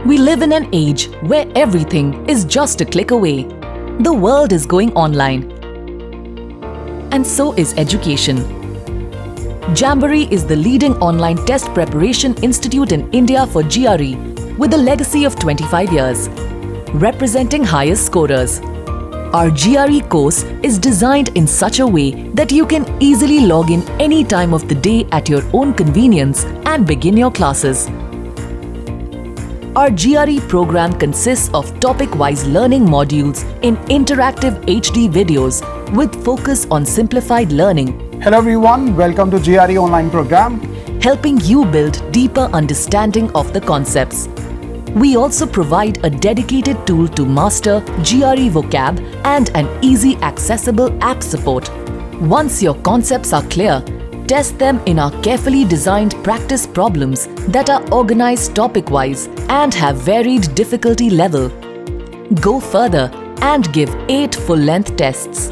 We live in an age where everything is just a click away. The world is going online. And so is education. Jamboree is the leading online test preparation institute in India for GRE with a legacy of 25 years, representing highest scorers. Our GRE course is designed in such a way that you can easily log in any time of the day at your own convenience and begin your classes. Our GRE program consists of topic-wise learning modules in interactive HD videos with focus on simplified learning. Hello everyone, welcome to GRE online program. Helping you build deeper understanding of the concepts. We also provide a dedicated tool to master GRE vocab and an easy accessible app support. Once your concepts are clear, test them in our carefully designed practice problems that are organized topic-wise and have varied difficulty level. Go further and give 8 full-length tests.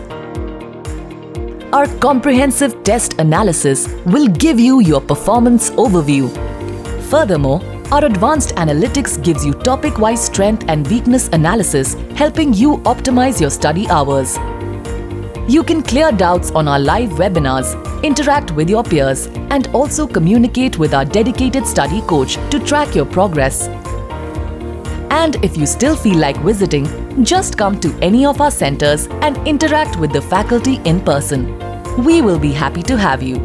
Our comprehensive test analysis will give you your performance overview. Furthermore, our advanced analytics gives you topic-wise strength and weakness analysis, helping you optimize your study hours. You can clear doubts on our live webinars, interact with your peers, and also communicate with our dedicated study coach to track your progress. And if you still feel like visiting, just come to any of our centers and interact with the faculty in person. We will be happy to have you.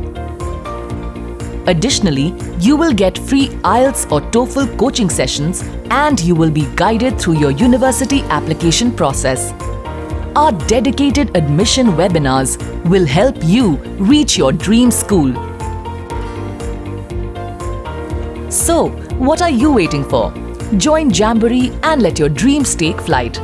Additionally, you will get free IELTS or TOEFL coaching sessions and you will be guided through your university application process. Our dedicated admission webinars will help you reach your dream school. So, what are you waiting for? Join Jamboree and let your dreams take flight.